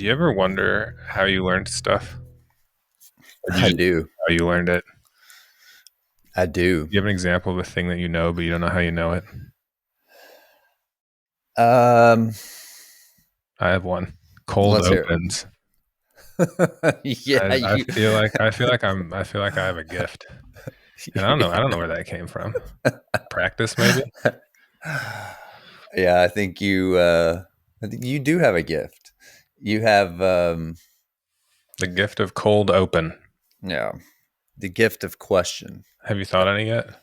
Do you ever wonder how you learned stuff? Or do you I just do. how you learned it? I do. Do you have an example of a thing that you know, but you don't know how you know it? Um, I have one. Cold let's hear opens. it. Yeah, I feel like I have a gift. And I don't know where that came from. Practice maybe? yeah. I think you do have a gift. You have, The gift of cold open. yeah, the gift of question. Have you thought any yet?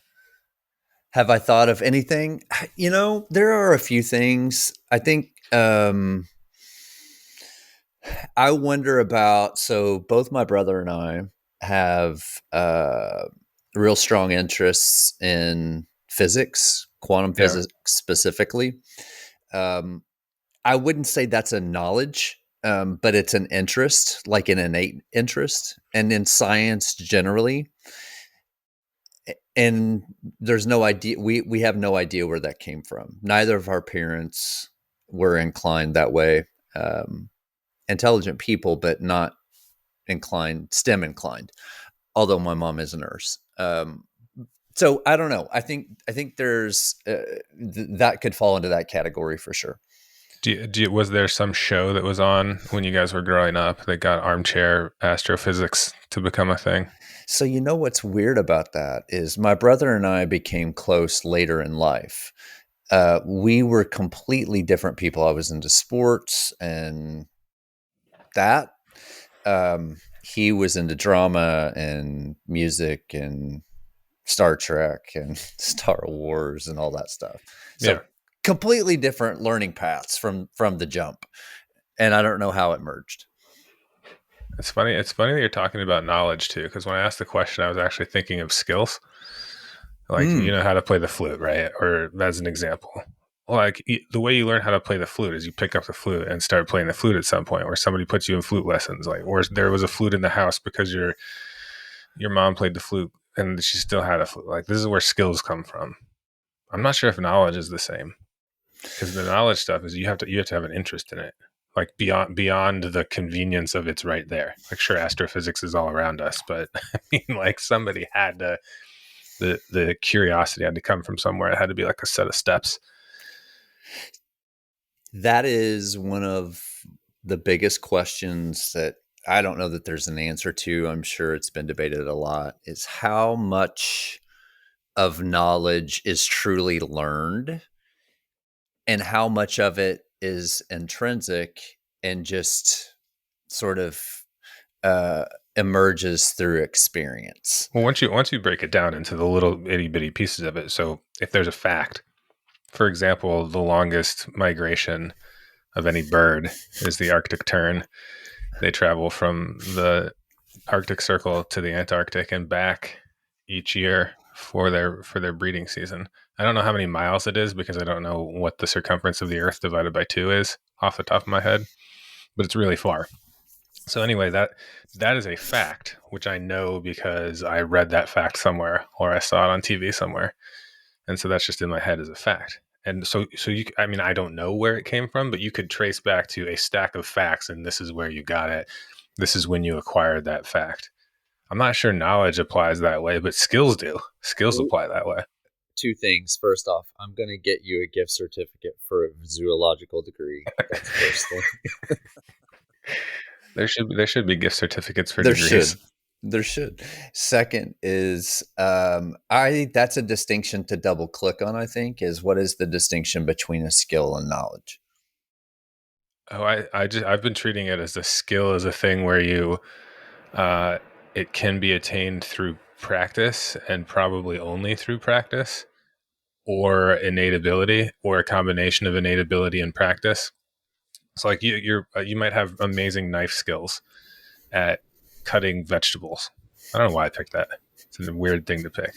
Have I thought of anything? There are a few things. I think I wonder about. So both my brother and I have real strong interests in physics, quantum Yeah. physics specifically. Um, I wouldn't say that's a knowledge, but it's an interest, like an innate interest, and in science generally. And there's no idea. We have no idea where that came from. Neither of our parents were inclined that way. Um, Intelligent people, but not STEM inclined. Although my mom is a nurse. So I don't know. I think there's that could fall into that category for sure. Was there some show that was on when you guys were growing up that got armchair astrophysics to become a thing? So what's weird about that is my brother and I became close later in life. We were completely different people. I was into sports and that. He was into drama and music and Star Trek and Star Wars and all that stuff. Yeah. So completely different learning paths from the jump. And I don't know how it merged. It's funny. It's funny that you're talking about knowledge too, because when I asked the question, I was actually thinking of skills. Like, you Mm. know how to play the flute, right? Or as an example, like the way you learn how to play the flute is you pick up the flute and start playing the flute at some point, or somebody puts you in flute lessons, like, or there was a flute in the house because your mom played the flute and she still had a flute. Like, this is where skills come from. I'm not sure if knowledge is the same, because the knowledge stuff is you have to have an interest in it, like beyond the convenience of it's right there. Like, sure, astrophysics is all around us, but I mean, like, somebody had to the curiosity had to come from somewhere. It had to be like a set of steps. That is one of the biggest questions that I don't know that there's an answer to. I'm sure it's been debated a lot is how much of knowledge is truly learned and how much of it is intrinsic and just sort of uh, emerges through experience. Well, once you break it down into the little itty bitty pieces of it, so if there's a fact, for example, the longest migration of any bird is the Arctic tern. They travel from the Arctic Circle to the Antarctic and back each year for their breeding season. I don't know how many miles it is because I don't know what the circumference of the Earth divided by two is off the top of my head, but it's really far. So anyway, that is a fact which I know because I read that fact somewhere or I saw it on TV somewhere, and so that's just in my head as a fact. And so you, I mean, I don't know where it came from, but you could trace back to a stack of facts, and this is where you got it. This is when you acquired that fact. I'm not sure knowledge applies that way, but skills do. Skills apply that way. Two things. First off, I'm going to get you a gift certificate for a zoological degree. That's first thing. There should be gift certificates for There degrees. should. There should. Second is I that's a distinction to double click on, I think, is what is the distinction between a skill and knowledge? Oh, I've been treating it as a skill as a thing where you uh, it can be attained through practice and probably only through practice or innate ability or a combination of innate ability and practice. So like you might have amazing knife skills at cutting vegetables. I don't know why I picked that. It's a weird thing to pick.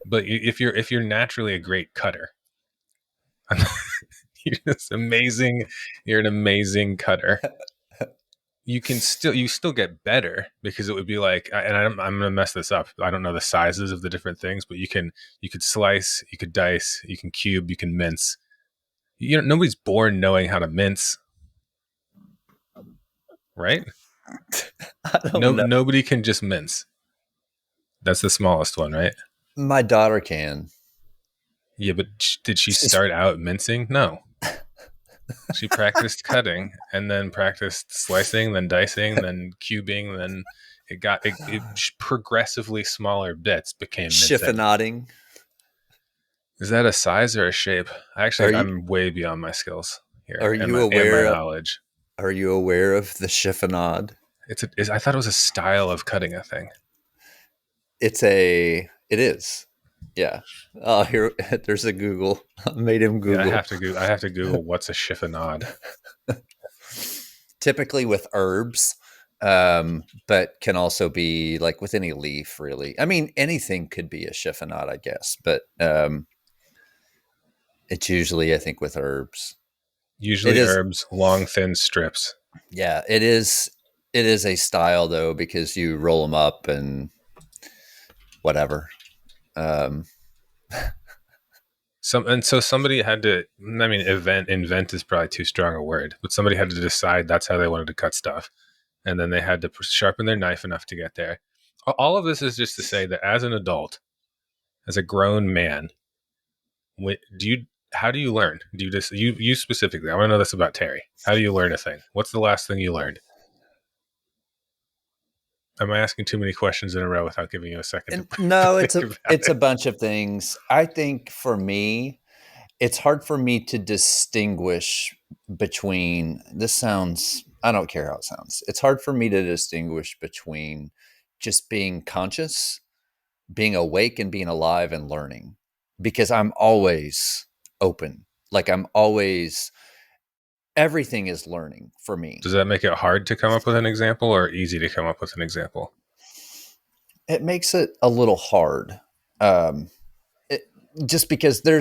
But if you're naturally a great cutter, you're just amazing. You're an amazing cutter. You still get better because it would be like, and I'm gonna mess this up. I don't know the sizes of the different things, but you could slice, you could dice, you can cube, you can mince. You know, nobody's born knowing how to mince. right? I No, don't know. nobody can just mince. That's the smallest one, right? My daughter can. Yeah, but did she She's start out mincing? No. She practiced cutting and then practiced slicing, then dicing, then cubing, then it progressively smaller bits became mincing. chiffonading. Is that a size or a shape? Are Actually, you I'm way beyond my skills here are and you my aware of knowledge. are you aware of the chiffonade? I thought it was a style of cutting a thing. It is. Yeah. Oh, here there's a Google. I made him Yeah, Google. I have to Google what's a chiffonade. Typically with herbs, but can also be like with any leaf, really. I mean, anything could be a chiffonade, I guess, but it's usually, I think, with herbs. It Usually is, herbs, long thin strips. yeah, it is. It is a style though because you roll them up and whatever. Um, So somebody had to. I mean, invent is probably too strong a word, but somebody had to decide that's how they wanted to cut stuff, and then they had to sharpen their knife enough to get there. All of this is just to say that as an adult, as a grown man, do you? How do you learn? Do you just you specifically? I want to know this about Terry. How do you learn a thing? What's the last thing you learned? Am I asking too many questions in a row without giving you a second and to no, think about it's a it? bunch of things. I think for me, it's hard for me to distinguish between this sounds I don't care how it sounds. It's hard for me to distinguish between just being conscious, being awake and being alive and learning because I'm always open. Like I'm always everything is learning for me. Does that make it hard to come up with an example or easy to come up with an example? It makes it a little hard. Um it, just because there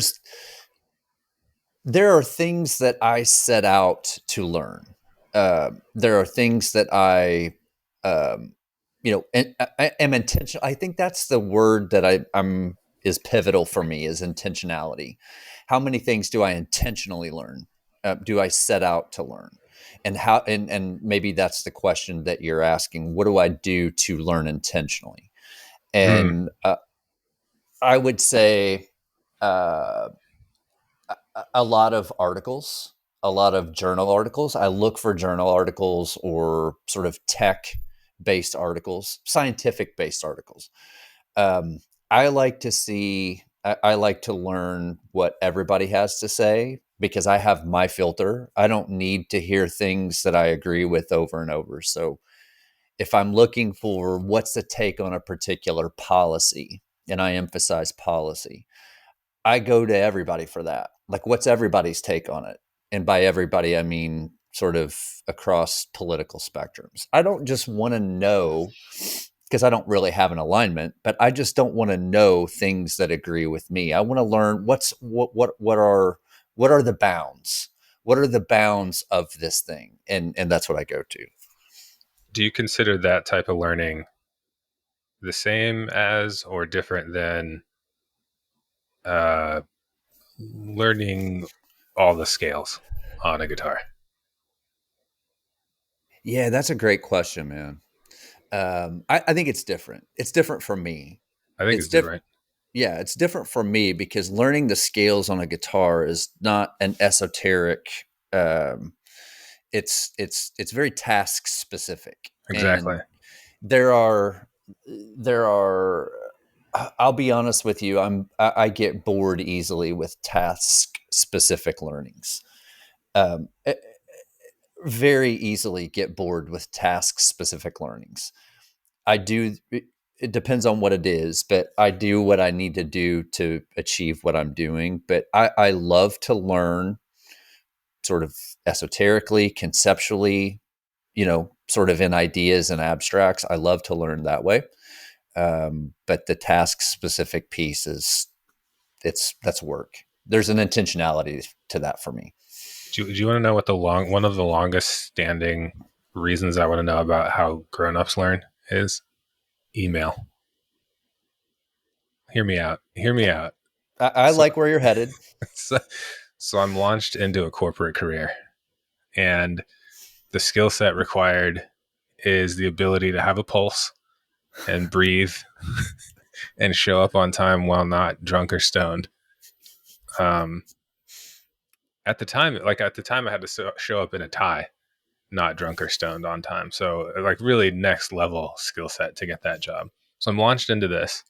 are things that I set out to learn. There are things that um, I am intentional. I think that's the word that I'm is pivotal for me is intentionality. How many things do I intentionally learn? Do I set out to learn? And how? And maybe that's the question that you're asking. What do I do to learn intentionally? Hmm. And I would say. Uh, a lot of articles, a lot of journal articles. I look for journal articles or sort of tech based articles, scientific based articles. Um, I like to see, I like to learn what everybody has to say because I have my filter. I don't need to hear things that I agree with over and over. So if I'm looking for what's the take on a particular policy, and I emphasize policy, I go to everybody for that. Like, what's everybody's take on it? And by everybody, I mean sort of across political spectrums. I don't just want to know because I don't really have an alignment, but I just don't want to know things that agree with me. I want to learn what are the bounds? What are the bounds of this thing? And that's what I go to. Do you consider that type of learning the same as or different than uh, learning all the scales on a guitar? Yeah, that's a great question, man. I think it's different. It's different for me. I think It's it's different. different. Yeah, it's different for me because learning the scales on a guitar is not an esoteric. Um, it's very task specific, Exactly. and there are there are. I'll be honest with you. I get bored easily with task specific learnings. Um, very easily get bored with task specific learnings. I do. It depends on what it is, but I do what I need to do to achieve what I'm doing. But I love to learn sort of esoterically, conceptually, sort of in ideas and abstracts. I love to learn that way. But the task specific piece is that's work. There's an intentionality to that for me. Do you want to know what one of the longest standing reasons I want to know about how grown-ups learn is? Email. Hear me out. Hear me out. I So, like where you're headed. so, so I'm launched into a corporate career, and the skill set required is the ability to have a pulse and breathe and show up on time while not drunk or stoned. Um, at the time, I had to show up in a tie, not drunk or stoned on time. So, like, really next level skill set to get that job. So I'm launched into this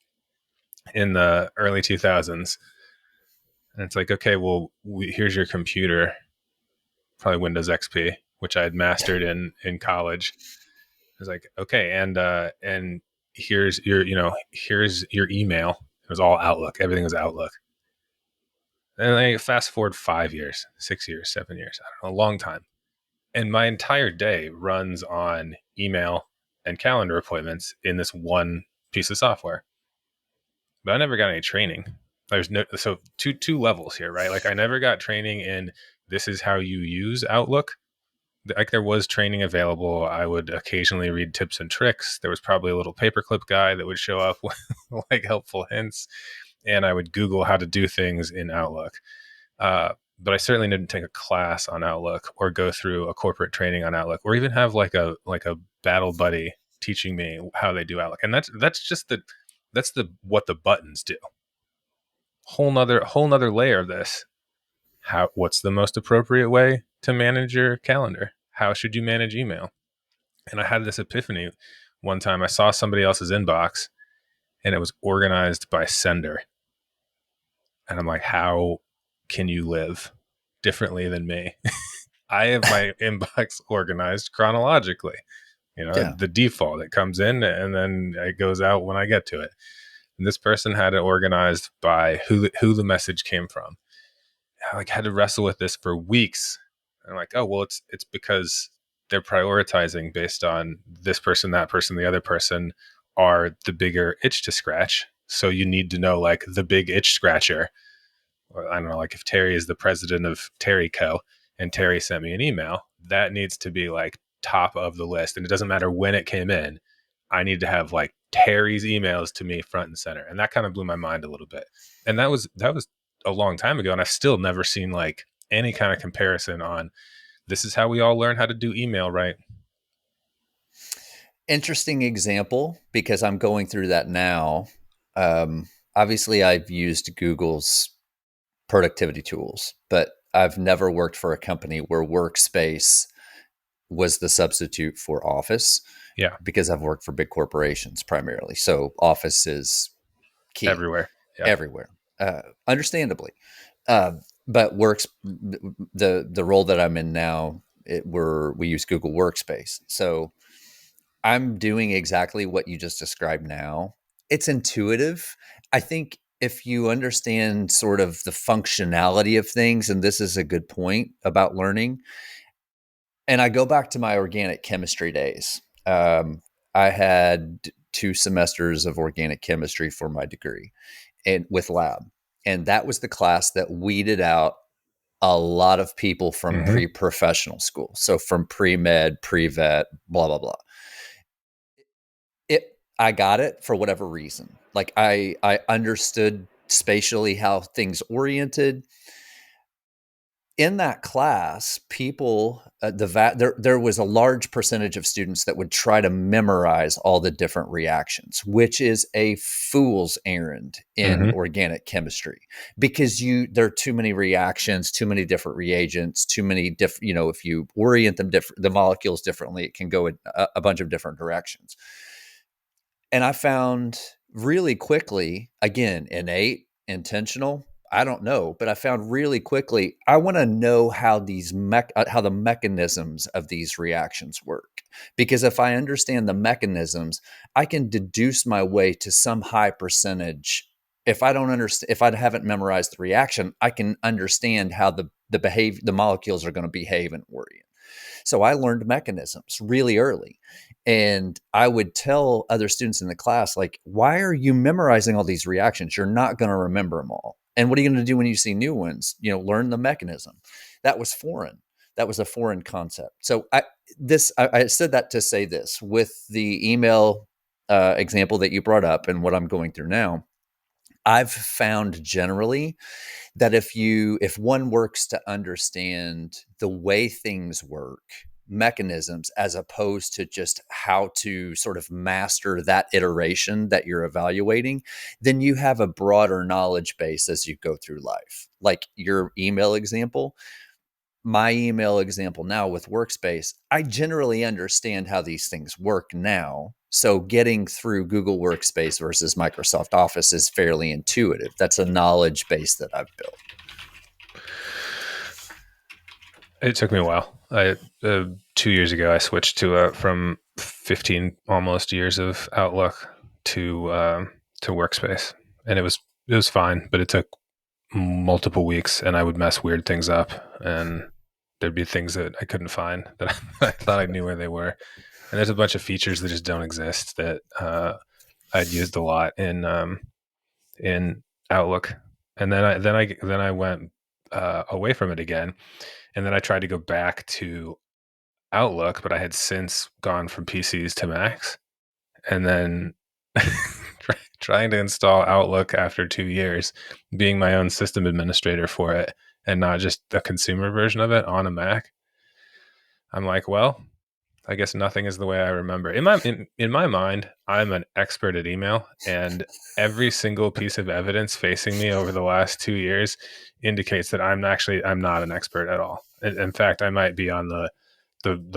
in the early 2000s, and it's like, okay, well, here's your computer, probably Windows XP, which I had mastered in college. I was like, okay, and here's your email. It was all Outlook. Everything was Outlook. And I fast forward 5 years, 6 years, 7 years, I don't know, a long time. And my entire day runs on email and calendar appointments in this one piece of software. But I never got any training. There's no so two levels here, right? Like I never got training in this is how you use Outlook. Like there was training available. I would occasionally read tips and tricks. There was probably a little paperclip guy that would show up with like helpful hints, and I would Google how to do things in Outlook. But I certainly didn't take a class on Outlook or go through a corporate training on Outlook or even have like a battle buddy teaching me how they do Outlook. And that's what the buttons do. Whole nother layer of this. What's the most appropriate way to manage your calendar? How should you manage email? And I had this epiphany one time. I saw somebody else's inbox and it was organized by sender. And I'm like, how can you live differently than me? I have my inbox organized chronologically. Yeah. The default, it comes in and then it goes out when I get to it. And this person had it organized by who the message came from. I like had to wrestle with this for weeks. And I'm like, oh well, it's because they're prioritizing based on this person, that person, the other person are the bigger itch to scratch. So you need to know like the big itch scratcher. Or I don't know, like if Terry is the president of Terry Co. and Terry sent me an email, that needs to be like top of the list. And it doesn't matter when it came in. I need to have like Terry's emails to me front and center. And that kind of blew my mind a little bit. And that was a long time ago. And I've still never seen like any kind of comparison on this is how we all learn how to do email, right? Interesting example because I'm going through that now. Obviously, I've used Google's productivity tools, but I've never worked for a company where workspace was the substitute for office Yeah. because I've worked for big corporations primarily. So office is key Everywhere. Yeah. everywhere, understandably. Uh, but the role that I'm in now, we use Google Workspace. So I'm doing exactly what you just described now. It's intuitive. I think if you understand sort of the functionality of things, and this is a good point about learning, and I go back to my organic chemistry days. I had 2 semesters of organic chemistry for my degree and with lab. And that was the class that weeded out a lot of people from Mm-hmm. pre-professional school. So from pre-med, pre-vet, blah, blah, blah. I got it for whatever reason. Like I understood spatially how things oriented. In that class, people, there was a large percentage of students that would try to memorize all the different reactions, which is a fool's errand in Mm-hmm. organic chemistry because there are too many reactions, too many different reagents, too many different. If you orient the molecules differently, it can go in a bunch of different directions. And I found really quickly, again, innate, intentional, I don't know, but I found really quickly, I want to know how how the mechanisms of these reactions work. Because if I understand the mechanisms, I can deduce my way to some high percentage. If I don't understand, if I haven't memorized the reaction, I can understand how the molecules are going to behave and orient. So I learned mechanisms really early. And I would tell other students in the class, like, why are you memorizing all these reactions? You're not going to remember them all. And what are you going to do when you see new ones? Learn the mechanism. That was foreign. That was a foreign concept. So I said that to say this with the email example that you brought up and what I'm going through now. I've found generally that if one works to understand the way things work mechanisms as opposed to just how to sort of master that iteration that you're evaluating, then you have a broader knowledge base as you go through life. Like your email example, my email example now with Workspace, I generally understand how these things work now. So getting through Google Workspace versus Microsoft Office is fairly intuitive. That's a knowledge base that I've built. It took me a while. 2 years ago, I switched to from 15 almost years of Outlook to Workspace, and it was fine, but it took multiple weeks, and I would mess weird things up, and there'd be things that I couldn't find that I thought I knew where they were. And there's a bunch of features that just don't exist that I'd used a lot in Outlook, and then I went away from it again, and then I tried to go back to Outlook, but I had since gone from PCs to Macs, and then trying to install Outlook after 2 years, being my own system administrator for it, and not just the consumer version of it on a Mac. I'm like, well, I guess nothing is the way I remember. In my mind, I'm an expert at email, and every single piece of evidence facing me over the last 2 years indicates that I'm not an expert at all. In fact, I might be on the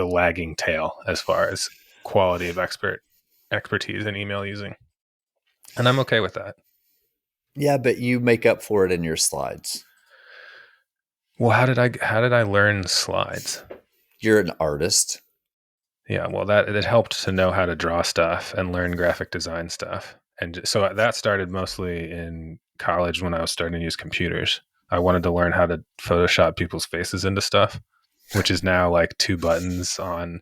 lagging tail as far as quality of expertise in email using, and I'm okay with that. Yeah, but you make up for it in your slides. Well, how did I learn slides? You're an artist. Yeah, well, that it helped to know how to draw stuff and learn graphic design stuff. And so that started mostly in college when I was starting to use computers. I wanted to learn how to Photoshop people's faces into stuff, which is now like two buttons on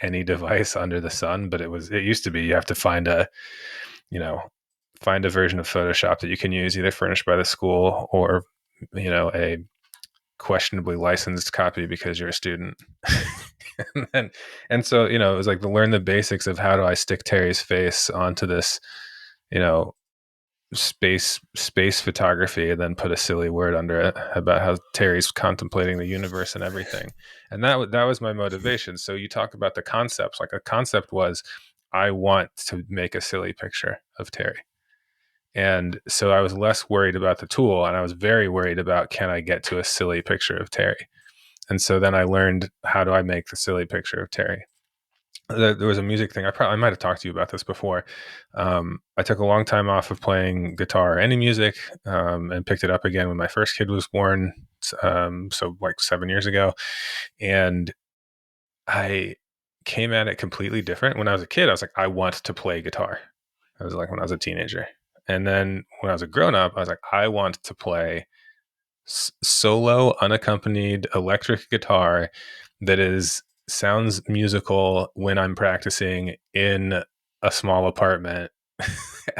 any device under the sun. But it used to be you have to you know, find a version of Photoshop that you can use either furnished by the school or, a questionably licensed copy because you're a student. and so it was like to learn the basics of how do I stick Terry's face onto this you know space photography, and then put a silly word under it about how Terry's contemplating the universe and everything. And that was my motivation. So you talk about the concepts. Like a concept was, I want to make a silly picture of Terry. And so I was less worried about the tool, and I was very worried about, can I get to a silly picture of Terry? And so then I learned, how do I make the silly picture of Terry? There was a music thing. I might have talked to you about this before. I took a long time off of playing guitar or any music, and picked it up again when my first kid was born. So like 7 years ago. And I came at it completely different. When I was a kid, I was like, I want to play guitar. I was like, when I was a teenager. And then when I was a grown up, I was like, I want to play solo unaccompanied electric guitar that sounds musical when I'm practicing in a small apartment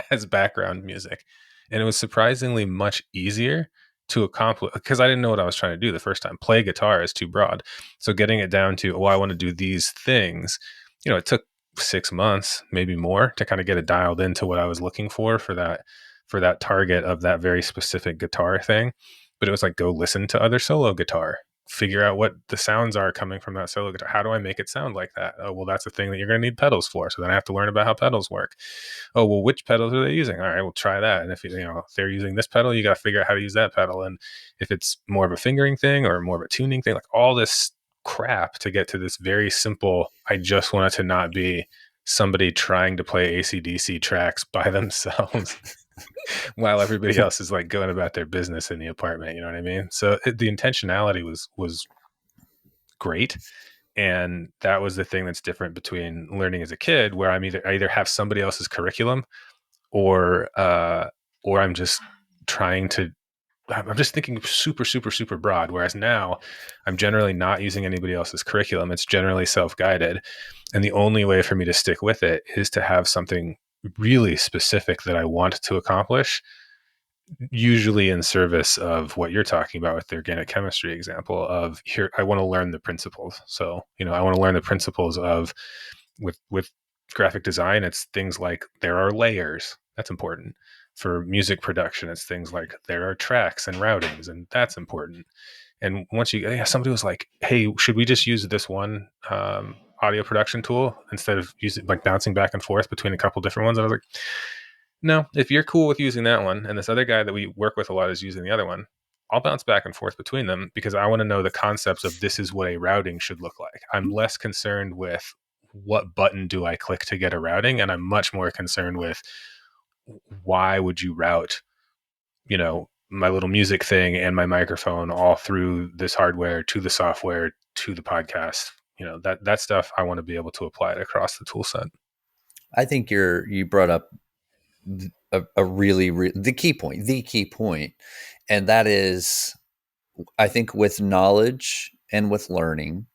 as background music. And it was surprisingly much easier to accomplish, because I didn't know what I was trying to do the first time. Play guitar is too broad. So getting it down to, I want to do these things, it took 6 months, maybe more, to kind of get it dialed into what I was looking for that target of that very specific guitar thing. But it was like, go listen to other solo guitar, figure out what the sounds are coming from that solo guitar. How do I make it sound like that? Oh, well, that's a thing that you're going to need pedals for. So then I have to learn about how pedals work. Oh, well, which pedals are they using? All right, we'll try that. And if if they're using this pedal, you got to figure out how to use that pedal. And if it's more of a fingering thing or more of a tuning thing, like all this crap to get to this very simple, I just want it to not be somebody trying to play AC/DC tracks by themselves while everybody else is like going about their business in the apartment. You know what I mean? So the intentionality was great. And that was the thing that's different between learning as a kid, where I either have somebody else's curriculum, or I'm just trying to, I'm just thinking super, super, super broad. Whereas now I'm generally not using anybody else's curriculum. It's generally self-guided. And the only way for me to stick with it is to have something really specific that I want to accomplish, usually in service of what you're talking about with the organic chemistry example of, here, I want to learn the principles. So, I want to learn the principles of, with graphic design, it's things like there are layers. That's important. For music production, it's things like there are tracks and routings, and that's important. And once somebody was like, "Hey, should we just use this one audio production tool instead of using like bouncing back and forth between a couple different ones?" And I was like, "No, if you're cool with using that one, and this other guy that we work with a lot is using the other one, I'll bounce back and forth between them because I want to know the concepts of this is what a routing should look like. I'm less concerned with what button do I click to get a routing, and I'm much more concerned with why would you route, my little music thing and my microphone all through this hardware to the software to the podcast. That stuff I want to be able to apply it across the tool set." I think you brought up a really the key point, and that is, I think with knowledge and with learning,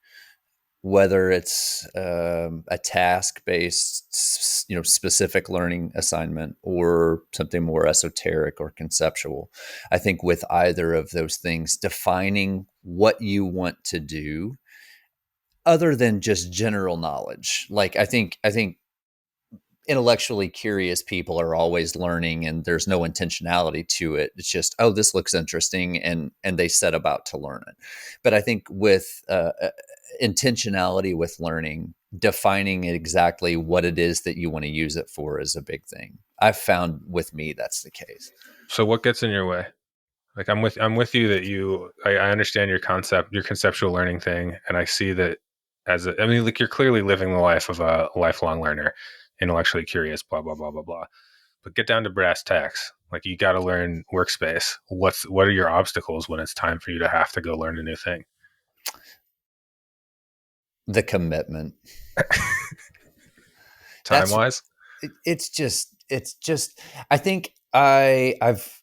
whether it's a task based, specific learning assignment or something more esoteric or conceptual, I think with either of those things, defining what you want to do other than just general knowledge. Like I think intellectually curious people are always learning and there's no intentionality to it. It's just, oh, this looks interesting, and they set about to learn it. But I think with intentionality with learning, defining exactly what it is that you want to use it for is a big thing. I've found with me that's the case. So what gets in your way? Like I'm with you that I understand your conceptual learning thing, and I see that like you're clearly living the life of a lifelong learner, intellectually curious, blah blah blah blah blah. But get down to brass tacks. Like you got to learn workspace. What are your obstacles when it's time for you to have to go learn a new thing? The commitment. Time That's wise? it's just I think I've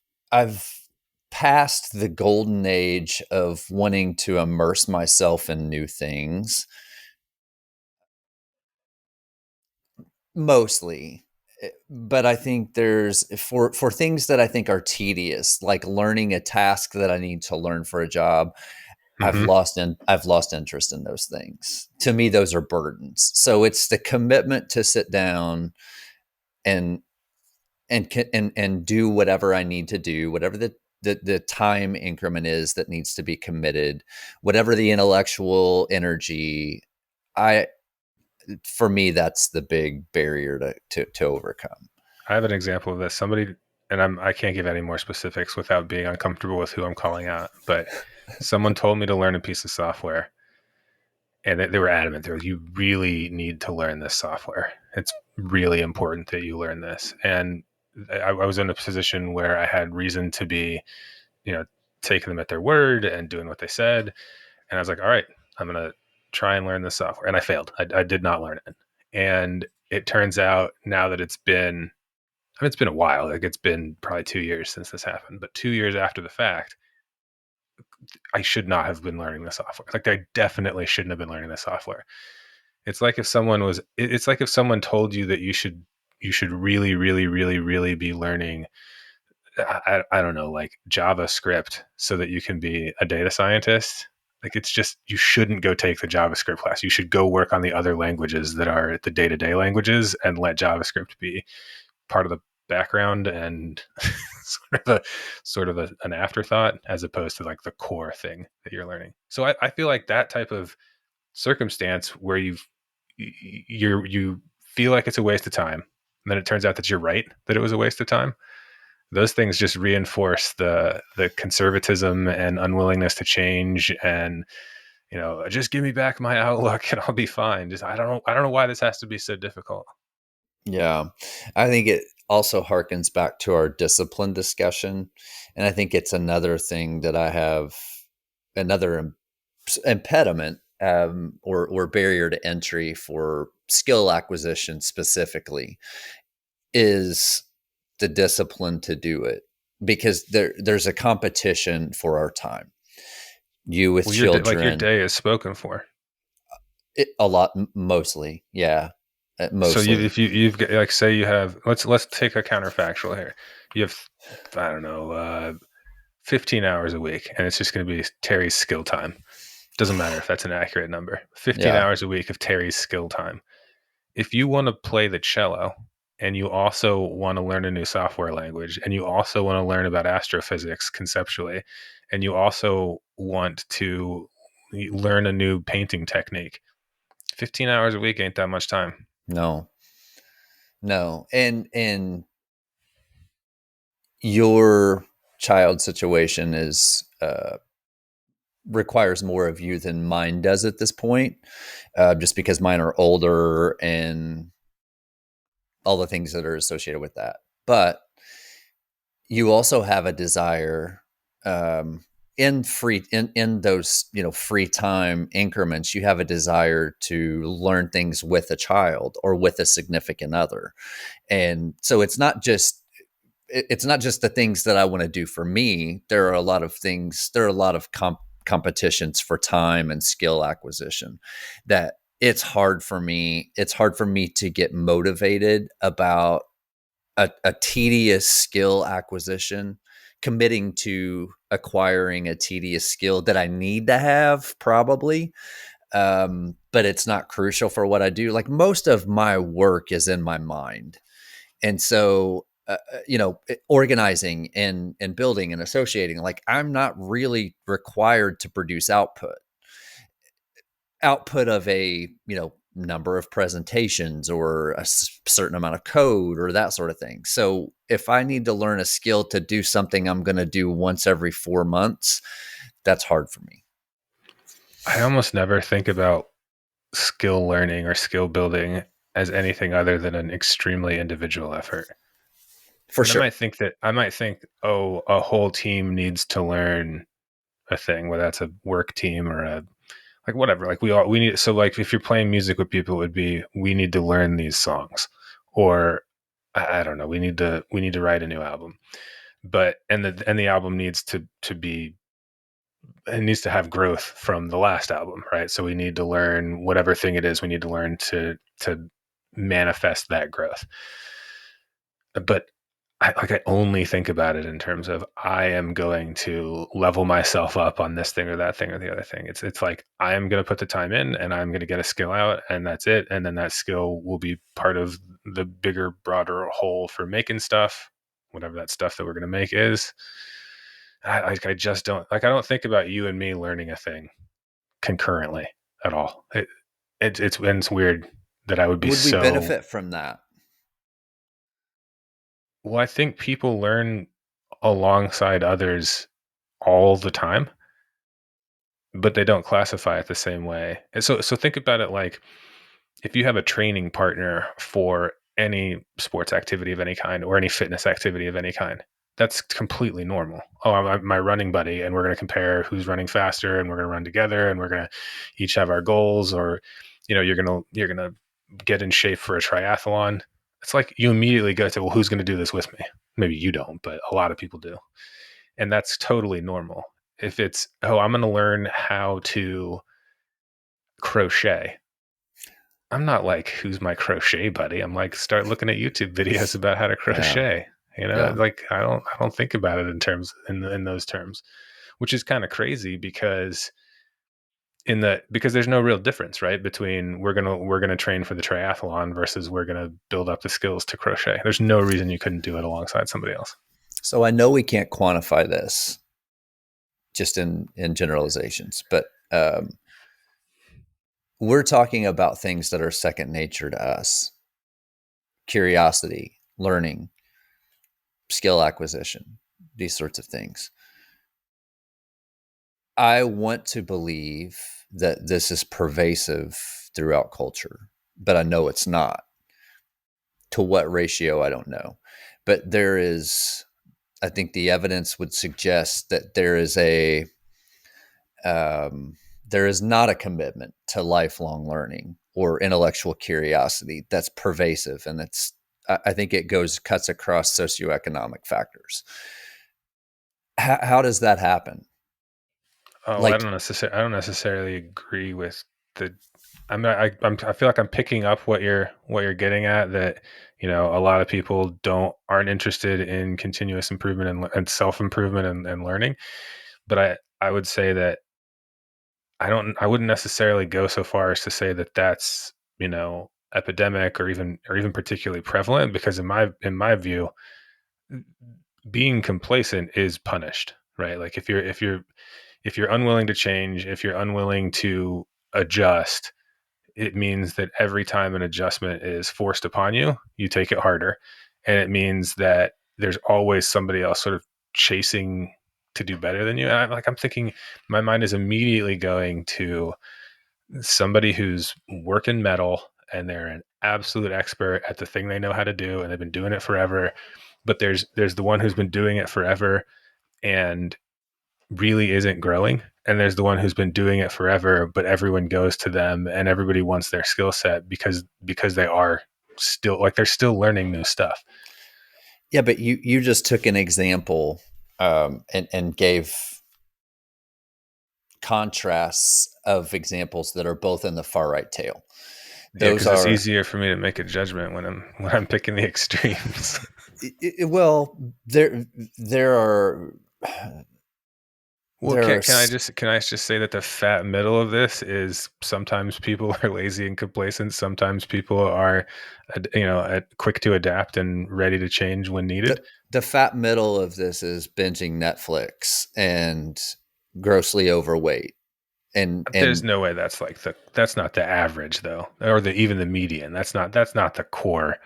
past the golden age of wanting to immerse myself in new things, mostly. But I think there's for things that I think are tedious, like learning a task that I need to learn for a job, Mm-hmm. I've lost interest in those things. To me, those are burdens. So it's the commitment to sit down and and do whatever I need to do, whatever the time increment is that needs to be committed, whatever the intellectual energy. I For me, that's the big barrier to overcome. I have an example of this. Somebody, and I can't give any more specifics without being uncomfortable with who I'm calling out, but someone told me to learn a piece of software, and they were adamant. They're like, "You really need to learn this software. It's really important that you learn this." And I was in a position where I had reason to be, you know, taking them at their word and doing what they said. And I was like, "All right, I'm gonna try and learn this software." And I failed. I did not learn it. And it turns out now that it's been a while. Like it's been probably 2 years since this happened, but 2 years after the fact, I should not have been learning the software. Like I definitely shouldn't have been learning the software. It's like if someone told you that you should really, really, really, really be learning, I don't know, like JavaScript so that you can be a data scientist. Like it's just, you shouldn't go take the JavaScript class. You should go work on the other languages that are the day-to-day languages and let JavaScript be part of the background and an afterthought as opposed to like the core thing that you're learning. So I feel like that type of circumstance where you feel like it's a waste of time, and then it turns out that you're right that it was a waste of time. Those things just reinforce the conservatism and unwillingness to change, and just give me back my outlook and I'll be fine. Just I don't know why this has to be so difficult. Yeah. I think it also harkens back to our discipline discussion. And I think it's another thing that I have, another impediment, or barrier to entry for skill acquisition specifically, is the discipline to do it, because there's a competition for our time. You with Well, your children, day is spoken for. a lot, mostly. Yeah. So Mostly. if you've got, like, say you have, let's take a counterfactual here. You have, I don't know, 15 hours a week, and it's just going to be Terry's skill time. Doesn't matter if that's an accurate number. 15 Yeah. hours a week of Terry's skill time. If you want to play the cello, and you also want to learn a new software language, and you also want to learn about astrophysics conceptually, and you also want to learn a new painting technique. 15 hours a week ain't that much time. No, no. And your child situation is requires more of you than mine does at this point, just because mine are older and all the things that are associated with that. But you also have a desire, in those, free time increments. You have a desire to learn things with a child or with a significant other, and so it's not just the things that I want to do for me. There are a lot of things. There are a lot of competitions for time and skill acquisition that it's hard for me. It's hard for me to get motivated about a tedious skill acquisition, committing to acquiring a tedious skill that I need to have probably, but it's not crucial for what I do. Like, most of my work is in my mind. And so, organizing and building and associating, like, I'm not really required to produce output of a, number of presentations or a certain amount of code or that sort of thing. So if I need to learn a skill to do something I'm going to do once every 4 months, that's hard for me. I almost never think about skill learning or skill building as anything other than an extremely individual effort. For And sure. I might think, oh, a whole team needs to learn a thing, whether that's a work team or a like whatever. Like we need, so like if you're playing music with people, it would be we need to learn these songs, or I don't know, we need to write a new album. But and the album needs to be, it needs to have growth from the last album, right? So we need to learn whatever thing it is we need to learn to manifest that growth. But I only think about it in terms of I am going to level myself up on this thing or that thing or the other thing. It's like I am going to put the time in and I'm going to get a skill out and that's it. And then that skill will be part of the bigger, broader whole for making stuff, whatever that stuff that we're going to make is. I just don't like. I don't think about you and me learning a thing concurrently at all. It's weird that I would be Would we so. benefit from that? Well, I think people learn alongside others all the time, but they don't classify it the same way. And so think about it like if you have a training partner for any sports activity of any kind or any fitness activity of any kind, that's completely normal. Oh, I'm my running buddy, and we're going to compare who's running faster, and we're going to run together, and we're going to each have our goals. Or, you're gonna get in shape for a triathlon. It's like you immediately go to, well, who's going to do this with me? Maybe you don't, but a lot of people do, and that's totally normal. If it's, oh, I'm going to learn how to crochet, I'm not like, who's my crochet buddy? I'm like, start looking at YouTube videos about how to Yeah. crochet. Yeah. Like I don't think about it in those terms, which is kind of crazy because because there's no real difference, right? Between we're gonna train for the triathlon versus we're gonna build up the skills to crochet. There's no reason you couldn't do it alongside somebody else. So I know we can't quantify this just in generalizations, but we're talking about things that are second nature to us: curiosity, learning, skill acquisition, these sorts of things. I want to believe that this is pervasive throughout culture, but I know it's not. To what ratio, I don't know. But I think the evidence would suggest that there is not a commitment to lifelong learning or intellectual curiosity that's pervasive, and I think it cuts across socioeconomic factors. How does that happen? Oh, Like, I don't necessarily agree with the. I'm not. I feel like I'm picking up what you're getting at. That a lot of people aren't interested in continuous improvement and self improvement and learning. But I would say that I wouldn't necessarily go so far as to say that that's epidemic or even particularly prevalent, because in my view, being complacent is punished, right? Like if you're if you're unwilling to change, if you're unwilling to adjust, it means that every time an adjustment is forced upon you, you take it harder. And it means that there's always somebody else sort of chasing to do better than you. And I'm thinking, my mind is immediately going to somebody who's working metal and they're an absolute expert at the thing they know how to do and they've been doing it forever. But there's the one who's been doing it forever and really isn't growing, and there's the one who's been doing it forever but everyone goes to them and everybody wants their skill set because they are still, like, they're still learning new stuff. Yeah, but you just took an example, and gave contrasts of examples that are both in the far right tail. Yeah, Those because it's are easier for me to make a judgment when I'm picking the extremes. well, there are Well, there are can I just say that the fat middle of this is sometimes people are lazy and complacent, sometimes people are quick to adapt and ready to change when needed. the fat middle of this is binging Netflix and grossly overweight, There's and no way that's not the average though, or even the median. That's not the core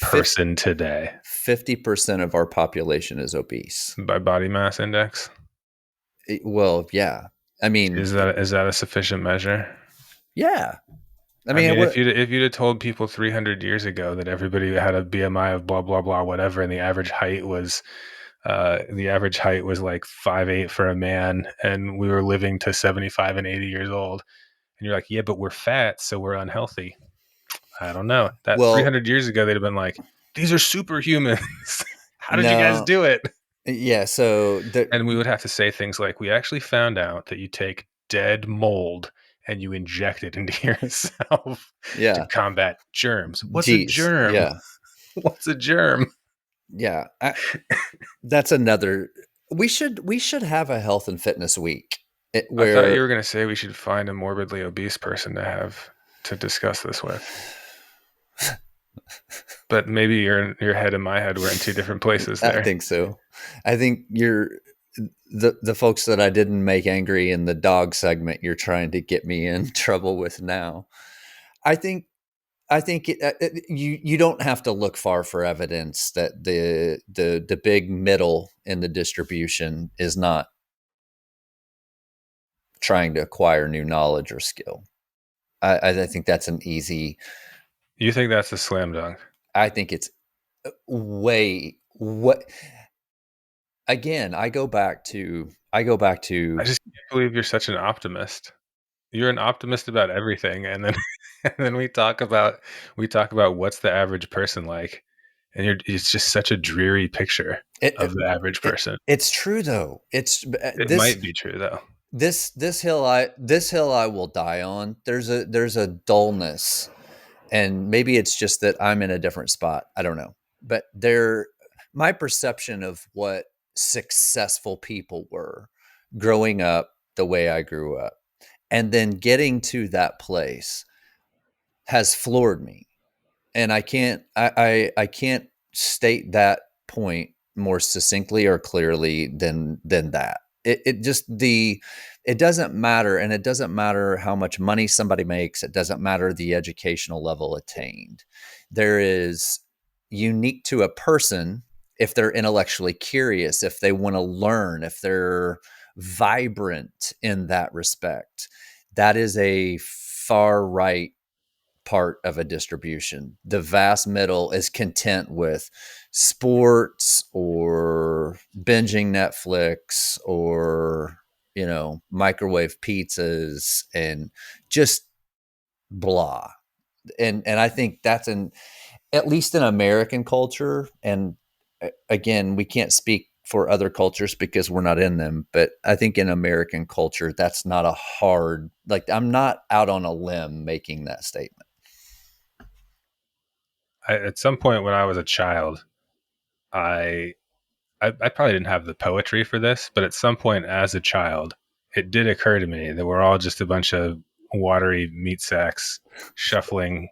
person today 50% of our population is obese. by body mass index. Well, yeah. I mean, Is that a sufficient measure? yeah. I I mean, mean, what if you'd have told people 300 years ago that everybody had a BMI of blah blah blah whatever, and the average height was like 5'8" for a man, and we were living to 75 and 80 years old, and you're like, yeah, but we're fat, so we're unhealthy. I don't know. That well, 300 years ago, they'd have been like, these are superhumans. How did you guys no. do it? Yeah, so And we would have to say things like, we actually found out that you take dead mold and you inject it into yourself to yeah. combat germs. What's a Geez. germ? Yeah. What's a germ? Yeah. That's another we should have a health and fitness week, I thought you where were going to say we should find a morbidly obese person to discuss this with. But maybe your head and my head were in two different places I there. think so. I think you're the folks that I didn't make angry in the dog segment, you're trying to get me in trouble with now. I think you don't have to look far for evidence that the big middle in the distribution is not trying to acquire new knowledge or skill. I think that's an easy. You think that's a slam dunk? I think it's way what. Again, I go back to I just can't believe you're such an optimist. You're an optimist about everything, and then and then we talk about what's the average person like, and it's just such a dreary picture it, of the average it. person. It's true though. It's It this might be true though. this hill I will die on. There's a dullness, and maybe it's just that I'm in a different spot. I don't know, but my perception of what successful people were growing up the way I grew up, and then getting to that place has floored me, and I can't state that point more succinctly or clearly than that. It just it doesn't matter, and it doesn't matter how much money somebody makes. It doesn't matter the educational level attained. There is unique to a person if they're intellectually curious, if they want to learn, if they're vibrant in that respect. That is a far right part of a distribution. The vast middle is content with sports or binging Netflix or, microwave pizzas and just blah. And I think that's at least in American culture. And again, we can't speak for other cultures because we're not in them. But I think in American culture, that's not a hard, like, I'm not out on a limb making that statement. At some point when I was a child, I, I probably didn't have the poetry for this, but at some point as a child, it did occur to me that we're all just a bunch of watery meat sacks shuffling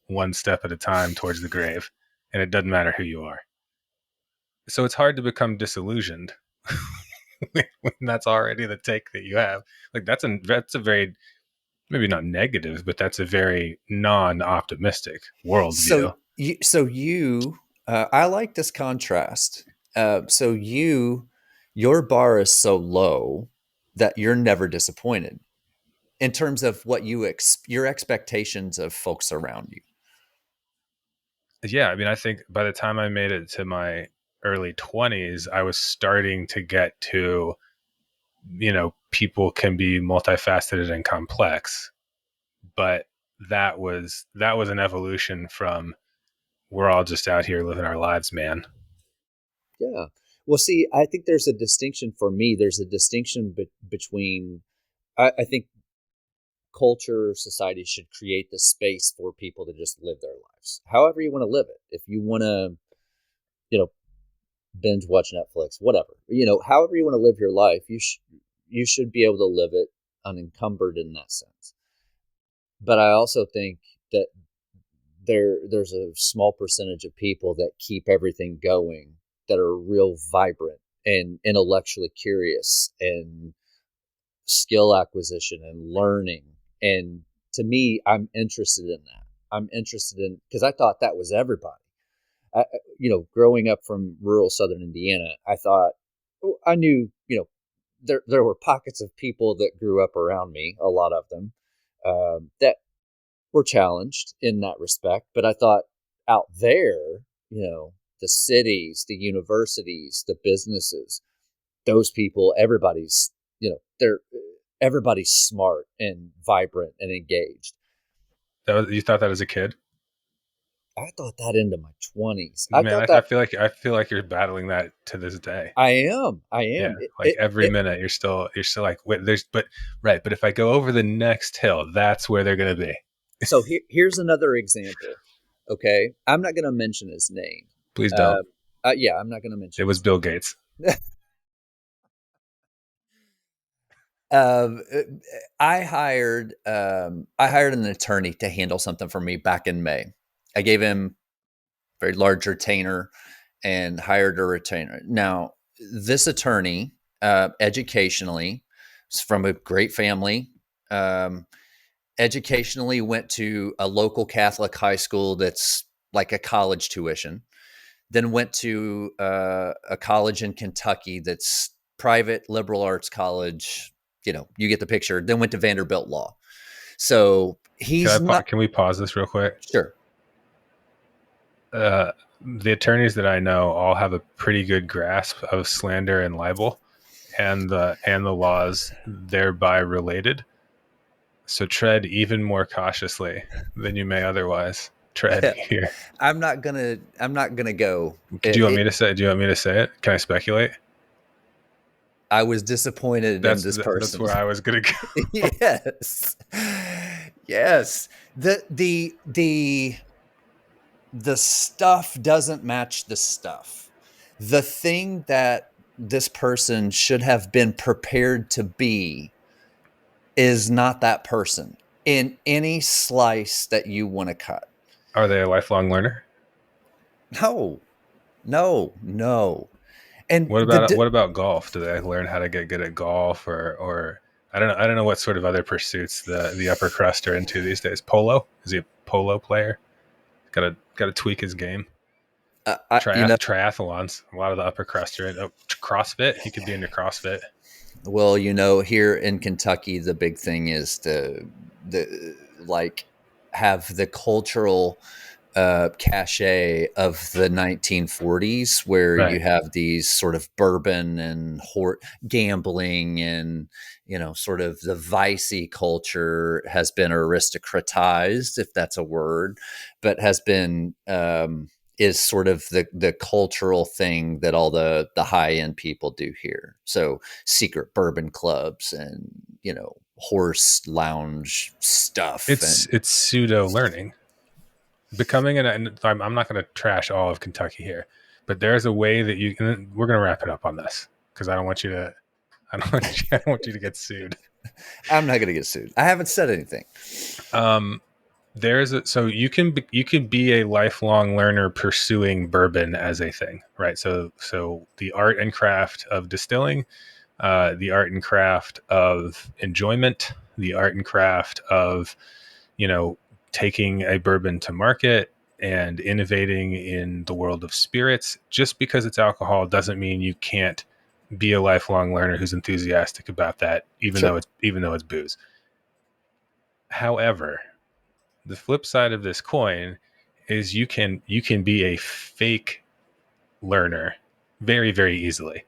one step at a time towards the grave, and it doesn't matter who you are. So it's hard to become disillusioned when that's already the take that you have. Like that's a very, maybe not negative, but that's a very non-optimistic So worldview. I like this contrast. Your bar is so low that you're never disappointed in terms of what your expectations of folks around you. Yeah, I mean, I think by the time I made it to my early 20s, I was starting to get to, people can be multifaceted and complex, but that was an evolution from we're all just out here living our lives, man. Yeah. Well, see, I think there's a distinction for me. There's a distinction between, I think culture, society should create the space for people to just live their lives, however you want to live it. If you want to, you know, binge watch Netflix, whatever, however you want to live your life, you should be able to live it unencumbered in that sense. But I also think that there's a small percentage of people that keep everything going, that are real vibrant and intellectually curious and skill acquisition and learning. And to me, I'm interested in that. I'm interested in, because I thought that was everybody. Growing up from rural southern Indiana, I thought, I knew, there were pockets of people that grew up around me, a lot of them, that were challenged in that respect. But I thought out there, the cities, the universities, the businesses, those people, they're everybody's smart and vibrant and engaged. You thought that as a kid? I thought that into my 20s. I Man, thought I that feel like you're battling that to this day. I am. I Yeah, am. like every minute you're still like, wait, but right, but if I go over the next hill, that's where they're gonna be. So here's another example. Okay, I'm not going to mention his name. Please don't. Uh, yeah, I'm not going to It mention was his Bill Gates. name. Um, I hired an attorney to handle something for me back in May. I gave him a very large retainer and hired a retainer. Now, this attorney, educationally, is from a great family. Um, Educationally, went to a local Catholic high school that's like a college tuition. Then went to a college in Kentucky that's private liberal arts college. You get the picture. Then went to Vanderbilt Law. So he's not Can we pause this real quick? sure. The attorneys that I know all have a pretty good grasp of slander and libel, and the laws thereby related. So tread even more cautiously than you may otherwise tread here. I'm not gonna go. Do you want me to say? Do you want me to say it? Can I speculate? I was disappointed in this That's person. where I was gonna go. Yes, yes. The stuff doesn't match the stuff. The thing that this person should have been prepared to be is not that person in any slice that you want to cut. Are they a lifelong learner? No, no, no. And What about golf? Do they learn how to get good at golf, or I don't know what sort of other pursuits the upper crust are into these days. Polo? Is he a polo player? Got to tweak his game. I, Triathlons. A lot of the upper crust are in. Oh, CrossFit. He could be into CrossFit. well, here in Kentucky, the big thing is the like have the cultural cachet of the 1940s, where Right. you have these sort of bourbon and gambling, and sort of the vicey culture has been aristocratized, if that's a word, but has been is sort of the cultural thing that all the high end people do here. So secret bourbon clubs and horse lounge stuff It's and it's pseudo learning. Becoming and I'm not going to trash all of Kentucky here, but there's a way that you can. We're going to wrap it up on this because I don't want you to. I don't want you to get sued. I'm not going to get sued. I haven't said anything. Um, so you can be a lifelong learner pursuing bourbon as a thing, right? So the art and craft of distilling, the art and craft of enjoyment, the art and craft of, you know, taking a bourbon to market and innovating in the world of spirits. Just because it's alcohol doesn't mean you can't be a lifelong learner who's enthusiastic about that, Sure. even though it's booze. However, the flip side of this coin is you can be a fake learner very, very easily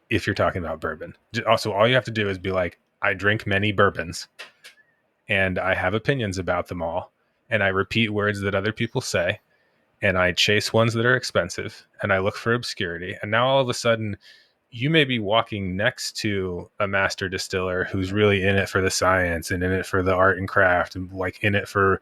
if you're talking about bourbon. Also, all you have to do is be like, I drink many bourbons and I have opinions about them all, and I repeat words that other people say, and I chase ones that are expensive, and I look for obscurity. And now all of a sudden, you may be walking next to a master distiller who's really in it for the science and in it for the art and craft and like in it for,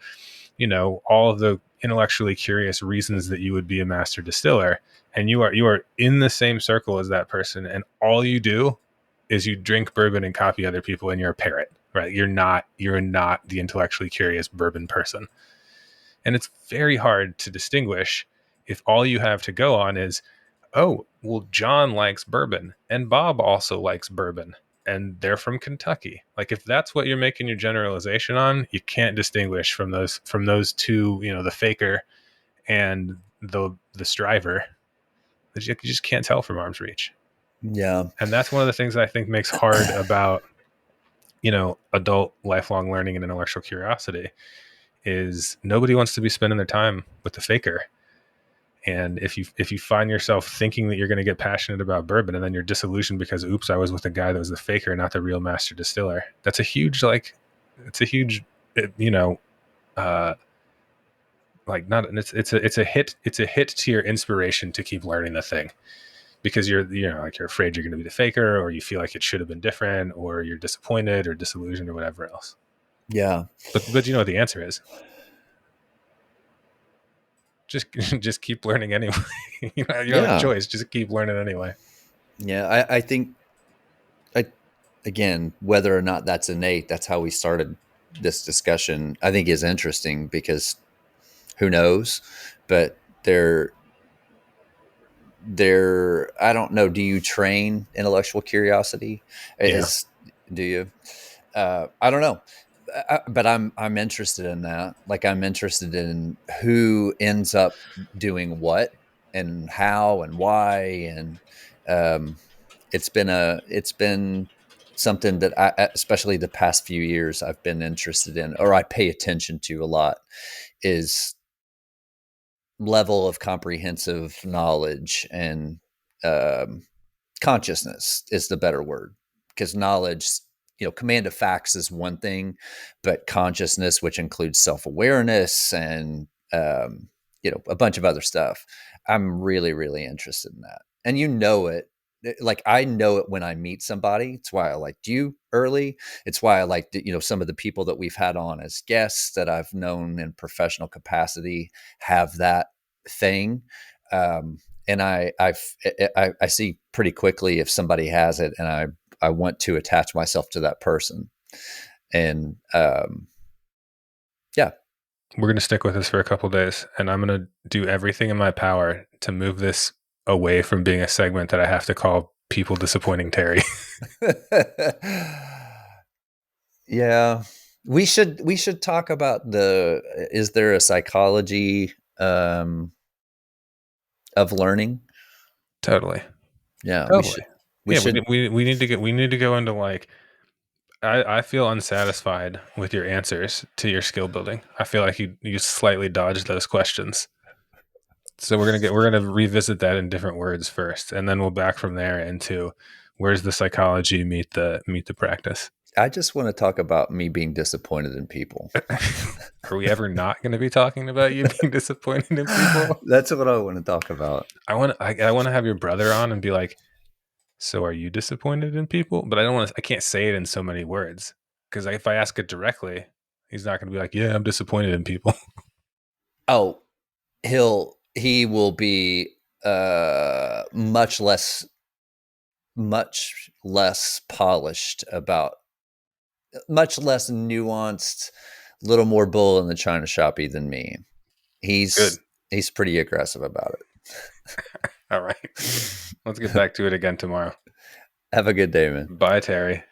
you know, all of the intellectually curious reasons that you would be a master distiller. And you are in the same circle as that person, and all you do is you drink bourbon and copy other people, and you're a parrot, right? You're not the intellectually curious bourbon person. And it's very hard to distinguish if all you have to go on is, oh, well, John likes bourbon and Bob also likes bourbon and they're from Kentucky. Like if that's what you're making your generalization on, you can't distinguish from those two, you know, the faker and the striver. You just can't tell from arm's reach. Yeah. And that's one of the things that I think makes hard about, you know, adult lifelong learning and intellectual curiosity is nobody wants to be spending their time with the faker. And if you find yourself thinking that you're going to get passionate about bourbon and then you're disillusioned because oops, I was with a guy that was the faker, not the real master distiller, that's a huge it's a huge you know uh like not it's a hit to your inspiration to keep learning the thing because you know like you're afraid you're going to be the faker, or you feel like it should have been different, or you're disappointed or disillusioned or whatever else. Yeah. But you know what the answer is? Just just keep learning anyway. You know, you don't have a Yeah. choice. Just keep learning anyway. Yeah. I think, I, again, whether or not that's innate, that's how we started this discussion, I think is interesting because who knows? But I don't know. Do you train intellectual curiosity? Yeah. Do you? I don't know. But I'm interested in that. Like I'm interested in who ends up doing what and how and why. And um, it's been something that especially the past few years, I've been interested in, or I pay attention to a lot, is level of comprehensive knowledge and um, consciousness is the better word, because knowledge, you know, command of facts is one thing, but consciousness, which includes self-awareness and you know, a bunch of other stuff, I'm really really interested in that. And you know it, like I know it when I meet somebody. It's why I liked you early. It's why I liked, you know, some of the people that we've had on as guests that I've known in professional capacity have that thing. And I see pretty quickly if somebody has it, and I want to attach myself to that person. And yeah, We're going to stick with this for a couple days, and I'm going to do everything in my power to move this away from being a segment that I have to call People Disappointing Terry. yeah, we should talk about the, is there a psychology of learning? Totally. Yeah, Totally. we Yeah, should. we need to go into like I feel unsatisfied with your answers to your skill building. I feel like you slightly dodged those questions. So we're gonna revisit that in different words first, and then we'll back from there into where's the psychology meet the practice. I just want to talk about me being disappointed in people. Are we ever not going to be talking about you being disappointed in people? That's what I want to talk about. I want to have your brother on and be like, so are you disappointed in people? But I don't want to. I can't say it in so many words because if I ask it directly, he's not going to be like, yeah, I'm disappointed in people. Oh, he will be much less polished about, much less nuanced, little more bull in the china shoppy than me. Good. He's pretty aggressive about All right. it. Let's get back to it again tomorrow. Have a good day, man. Bye, Terry.